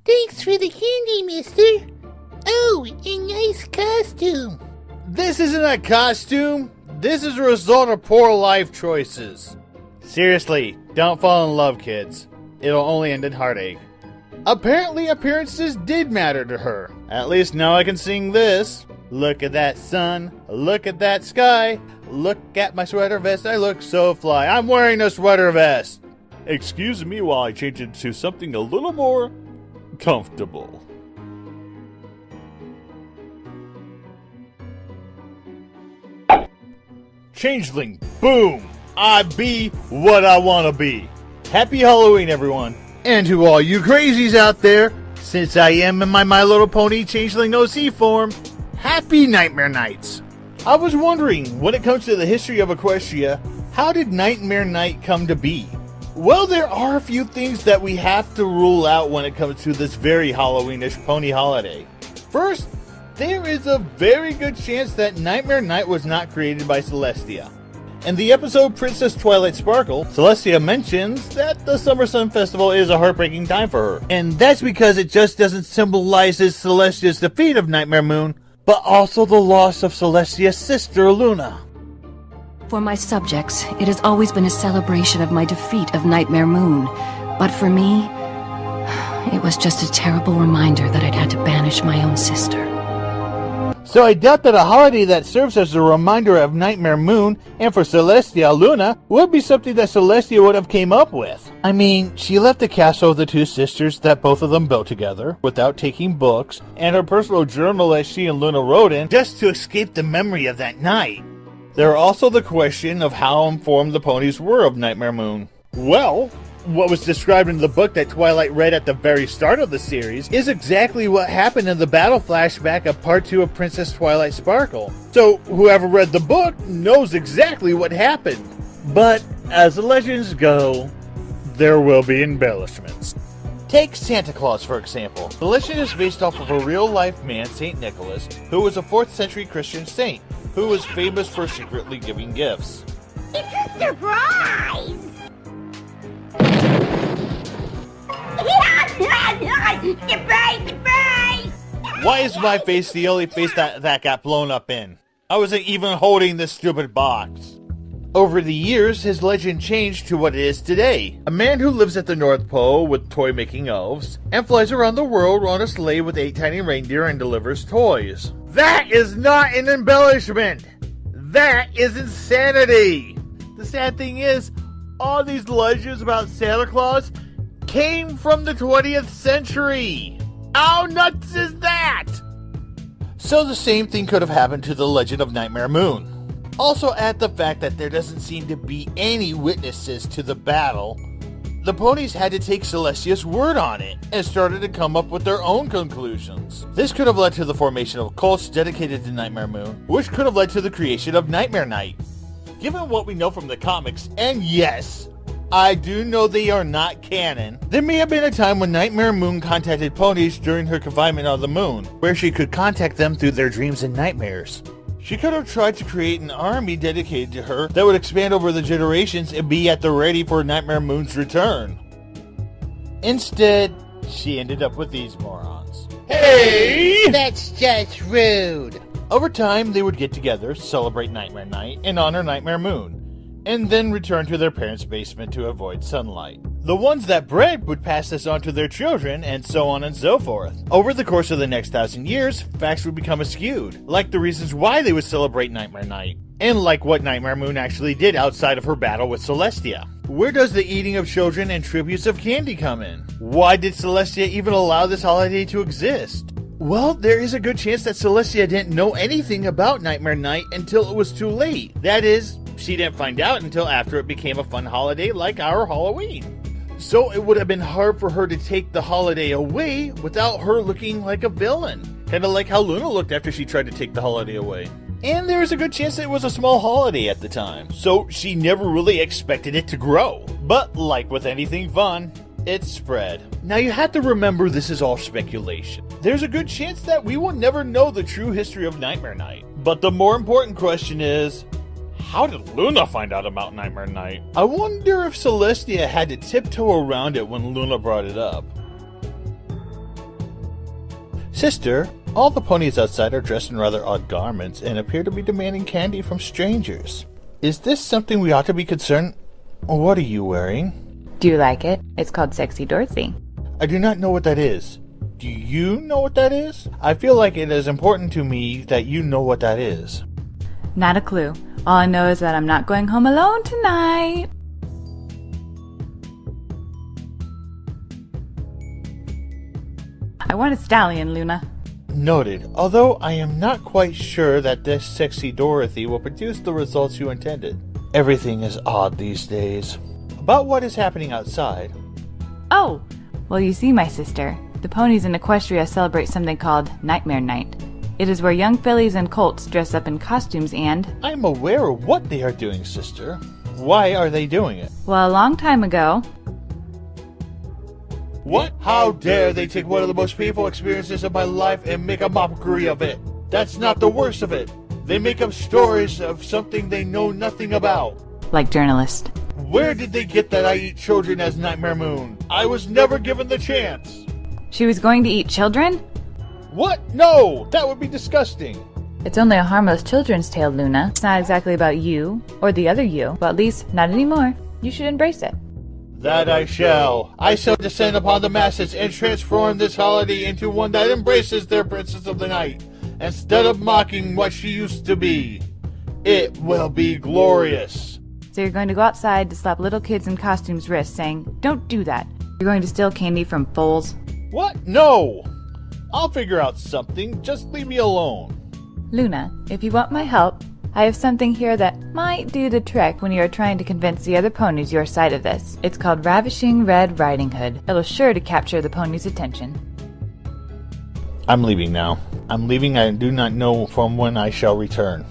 Thanks for the candy, mister. Oh, a nice costume. This isn't a costume. This is a result of poor life choices. Seriously, don't fall in love, kids. It'll only end in heartache. Apparently, appearances did matter to her. At least now I can sing this. Look at that sun, look at that sky, look at my sweater vest, I look so fly. I'm wearing a sweater vest. Excuse me while I change it to something a little more comfortable. Changeling, boom! I be what I wanna be. Happy Halloween, everyone. And to all you crazies out there, since I am in my My Little Pony Changeling OC form, happy Nightmare Nights. I was wondering, when it comes to the history of Equestria, how did Nightmare Night come to be? Well, there are a few things that we have to rule out when it comes to this very Halloweenish pony holiday. First, there is a very good chance that Nightmare Night was not created by Celestia. In the episode Princess Twilight Sparkle, Celestia mentions that the Summer Sun Festival is a heartbreaking time for her. And that's because it just doesn't symbolize Celestia's defeat of Nightmare Moon, but also the loss of Celestia's sister, Luna. For my subjects, it has always been a celebration of my defeat of Nightmare Moon. But for me, it was just a terrible reminder that I'd had to banish my own sister. So I doubt that a holiday that serves as a reminder of Nightmare Moon, and for Celestia, Luna, would be something that Celestia would have came up with. I mean, she left the castle of the two sisters that both of them built together, without taking books, and her personal journal that she and Luna wrote in, just to escape the memory of that night. There are also the question of how informed the ponies were of Nightmare Moon. Well, what was described in the book that Twilight read at the very start of the series is exactly what happened in the battle flashback of Part 2 of Princess Twilight Sparkle. So whoever read the book knows exactly what happened. But as the legends go, there will be embellishments. Take Santa Claus, for example. The legend is based off of a real-life man, St. Nicholas, who was a 4th century Christian saint, who was famous for secretly giving gifts. It's a surprise! Surprise, surprise! Why is my face the only face that got blown up in? I wasn't even holding this stupid box. Over the years, his legend changed to what it is today. A man who lives at the North Pole with toy-making elves, and flies around the world on a sleigh with 8 tiny reindeer and delivers toys. That is not an embellishment! That is insanity! The sad thing is, all these legends about Santa Claus came from the 20th century! How nuts is that? So the same thing could have happened to the legend of Nightmare Moon. Also add the fact that there doesn't seem to be any witnesses to the battle. The ponies had to take Celestia's word on it, and started to come up with their own conclusions. This could have led to the formation of cults dedicated to Nightmare Moon, which could have led to the creation of Nightmare Night. Given what we know from the comics, and yes, I do know they are not canon, there may have been a time when Nightmare Moon contacted ponies during her confinement on the moon, where she could contact them through their dreams and nightmares. She could have tried to create an army dedicated to her that would expand over the generations and be at the ready for Nightmare Moon's return. Instead, she ended up with these morons. Hey! That's just rude. Over time, they would get together, celebrate Nightmare Night, and honor Nightmare Moon, and then return to their parents' basement to avoid sunlight. The ones that bred would pass this on to their children, and so on and so forth. Over the course of the next 1,000 years, facts would become askewed, like the reasons why they would celebrate Nightmare Night, and like what Nightmare Moon actually did outside of her battle with Celestia. Where does the eating of children and tributes of candy come in? Why did Celestia even allow this holiday to exist? Well, there is a good chance that Celestia didn't know anything about Nightmare Night until it was too late. That is, she didn't find out until after it became a fun holiday like our Halloween. So it would have been hard for her to take the holiday away without her looking like a villain. Kinda like how Luna looked after she tried to take the holiday away. And there is a good chance that it was a small holiday at the time, so she never really expected it to grow. But like with anything fun, it spread. Now you have to remember this is all speculation. There's a good chance that we will never know the true history of Nightmare Night. But the more important question is, how did Luna find out about Nightmare Night? I wonder if Celestia had to tiptoe around it when Luna brought it up. Sister, all the ponies outside are dressed in rather odd garments and appear to be demanding candy from strangers. Is this something we ought to be concerned? What are you wearing? Do you like it? It's called Sexy Dorothy. I do not know what that is. Do you know what that is? I feel like it is important to me that you know what that is. Not a clue. All I know is that I'm not going home alone tonight. I want a stallion, Luna. Noted, although I am not quite sure that this Sexy Dorothy will produce the results you intended. Everything is odd these days. About what is happening outside. Oh! Well, you see, my sister, the ponies in Equestria celebrate something called Nightmare Night. It is where young fillies and colts dress up in costumes and... I am aware of what they are doing, sister. Why are they doing it? Well, a long time ago... What? How dare they take one of the most painful experiences of my life and make a mockery of it? That's not the worst of it. They make up stories of something they know nothing about. Like journalists. Where did they get that I eat children as Nightmare Moon? I was never given the chance. She was going to eat children? What? No! That would be disgusting. It's only a harmless children's tale, Luna. It's not exactly about you, or the other you, but at least not anymore. You should embrace it. That I shall. I shall descend upon the masses and transform this holiday into one that embraces their Princess of the Night, instead of mocking what she used to be. It will be glorious. So you're going to go outside to slap little kids in costumes' wrists saying, "Don't do that." You're going to steal candy from foals? What? No! I'll figure out something. Just leave me alone. Luna, if you want my help, I have something here that might do the trick when you are trying to convince the other ponies your side of this. It's called Ravishing Red Riding Hood. It'll sure to capture the ponies' attention. I'm leaving now. I'm leaving. I do not know from when I shall return.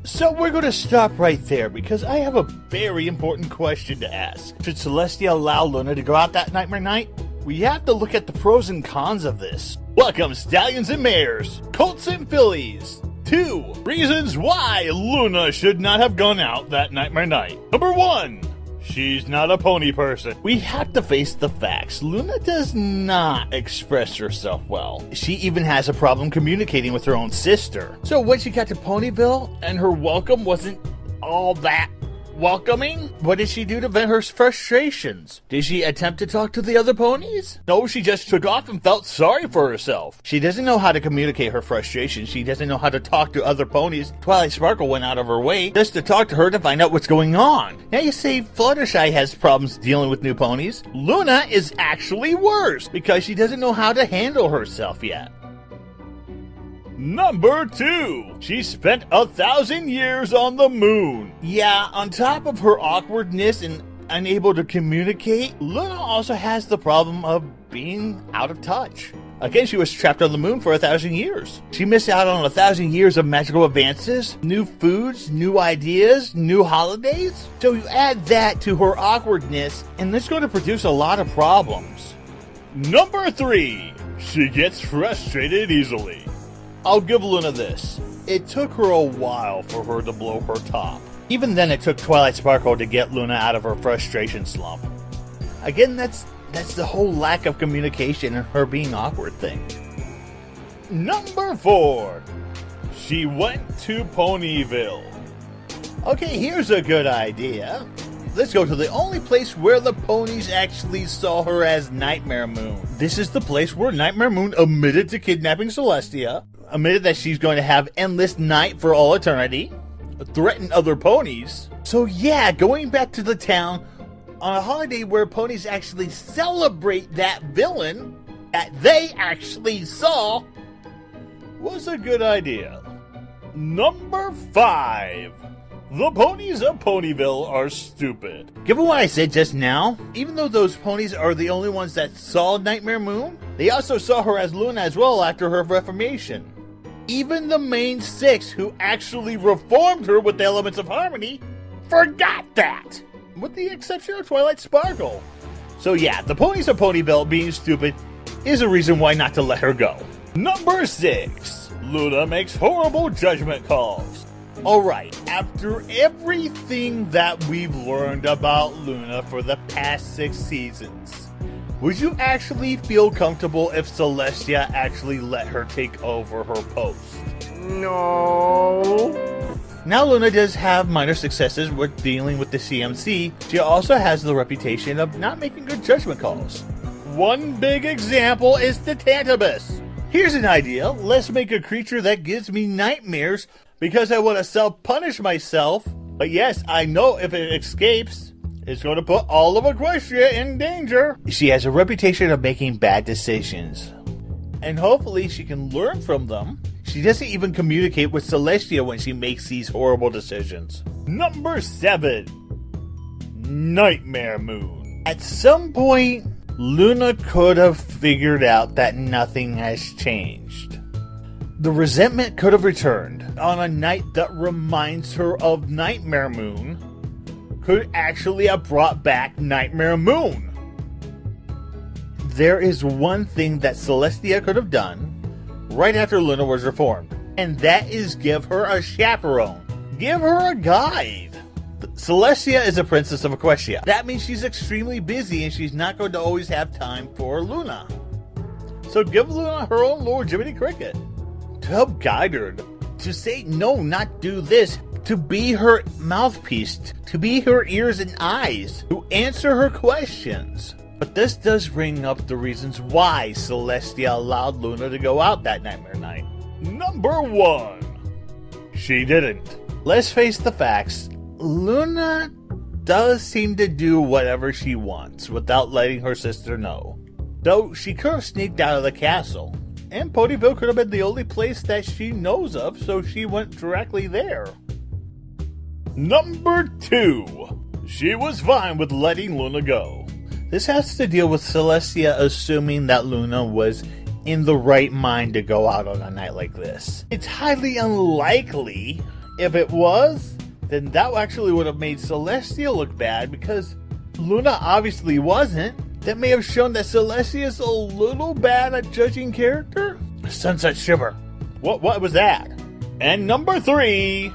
So we're going to stop right there because I have a very important question to ask. Should Celestia allow Luna to go out that Nightmare Night? We have to look at the pros and cons of this. Welcome, stallions and mares, colts and fillies. 2 reasons why Luna should not have gone out that Nightmare Night. Number 1, she's not a pony person. We have to face the facts. Luna does not express herself well. She even has a problem communicating with her own sister. So when she got to Ponyville and her welcome wasn't all that welcoming, what did she do to vent her frustrations? Did she attempt to talk to the other ponies? No, she just took off and felt sorry for herself. She doesn't know how to communicate her frustrations. She doesn't know how to talk to other ponies. Twilight Sparkle went out of her way just to talk to her to find out what's going on. Now you say Fluttershy has problems dealing with new ponies. Luna is actually worse because she doesn't know how to handle herself yet. Number 2, she spent 1,000 years on the moon. Yeah, on top of her awkwardness and unable to communicate, Luna also has the problem of being out of touch. Again, she was trapped on the moon for 1,000 years. She missed out on 1,000 years of magical advances, new foods, new ideas, new holidays. So you add that to her awkwardness, and it's going to produce a lot of problems. Number 3, she gets frustrated easily. I'll give Luna this. It took her a while for her to blow her top. Even then, it took Twilight Sparkle to get Luna out of her frustration slump. Again, that's the whole lack of communication and her being awkward thing. Number 4, she went to Ponyville. Okay, here's a good idea. Let's go to the only place where the ponies actually saw her as Nightmare Moon. This is the place where Nightmare Moon admitted to kidnapping Celestia, admitted that she's going to have endless night for all eternity, threatened other ponies. So yeah, going back to the town on a holiday where ponies actually celebrate that villain that they actually saw was a good idea. Number 5. The ponies of Ponyville are stupid. Given what I said just now, even though those ponies are the only ones that saw Nightmare Moon, they also saw her as Luna as well after her reformation. Even the main 6 who actually reformed her with the elements of harmony forgot that, with the exception of Twilight Sparkle. So yeah, the ponies of Ponyville being stupid is a reason why not to let her go. Number 6. Luna makes horrible judgment calls. Alright, after everything that we've learned about Luna for the past 6 seasons, Would you actually feel comfortable if Celestia actually let her take over her post? No. Now Luna does have minor successes with dealing with the CMC, she also has the reputation of not making good judgment calls. One big example is the Tantabus. Here's an idea, let's make a creature that gives me nightmares because I want to self-punish myself. But yes, I know if it escapes, it's going to put all of Equestria in danger. She has a reputation of making bad decisions, and hopefully she can learn from them. She doesn't even communicate with Celestia when she makes these horrible decisions. Number 7. Nightmare Moon. At some point, Luna could have figured out that nothing has changed. The resentment could have returned on a night that reminds her of Nightmare Moon. Could actually have brought back Nightmare Moon. There is one thing that Celestia could have done right after Luna was reformed, and that is give her a chaperone. Give her a guide. Celestia is a princess of Equestria. That means she's extremely busy and she's not going to always have time for Luna. So give Luna her own Lord Jiminy Cricket to help guide her, to say no, not do this, to be her mouthpiece, to be her ears and eyes, to answer her questions. But this does bring up the reasons why Celestia allowed Luna to go out that nightmare night. Number 1. She didn't. Let's face the facts. Luna does seem to do whatever she wants without letting her sister know. Though she could have sneaked out of the castle, and Ponyville could have been the only place that she knows of, so she went directly there. Number 2. She was fine with letting Luna go. This has to deal with Celestia assuming that Luna was in the right mind to go out on a night like this. It's highly unlikely. If it was, then that actually would have made Celestia look bad because Luna obviously wasn't. That may have shown that Celestia is a little bad at judging character. Sunset Shimmer. What was that? And number 3,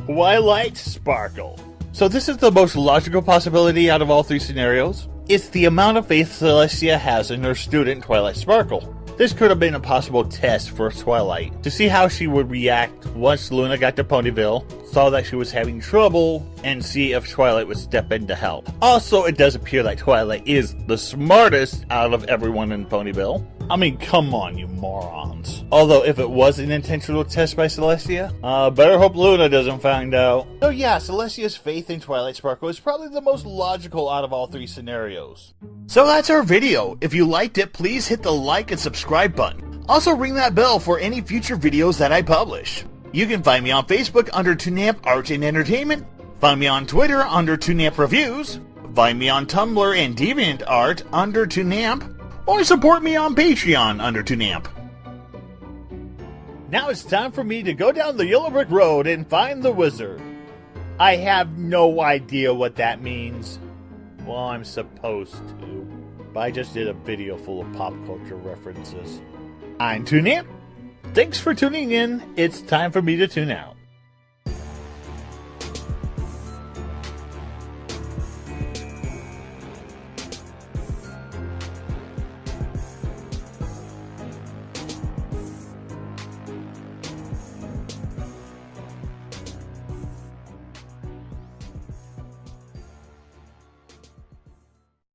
Twilight Sparkle. So this is the most logical possibility out of all 3 scenarios. It's the amount of faith Celestia has in her student Twilight Sparkle. This could have been a possible test for Twilight, to see how she would react once Luna got to Ponyville, saw that she was having trouble, and see if Twilight would step in to help. Also, it does appear that Twilight is the smartest out of everyone in Ponyville. I mean, come on, you morons. Although, if it was an intentional test by Celestia, better hope Luna doesn't find out. So yeah, Celestia's faith in Twilight Sparkle is probably the most logical out of all 3 scenarios. So that's our video. If you liked it, please hit the like and subscribe button. Also ring that bell for any future videos that I publish. You can find me on Facebook under Toonamp Art and Entertainment, find me on Twitter under Toonamp Reviews, find me on Tumblr and DeviantArt under Toonamp, or support me on Patreon under Toonamp. Now it's time for me to go down the Yellow Brick Road and find the wizard. I have no idea what that means. Well, I'm supposed to, but I just did a video full of pop culture references. I'm Toonamp. Thanks for tuning in. It's time for me to tune out.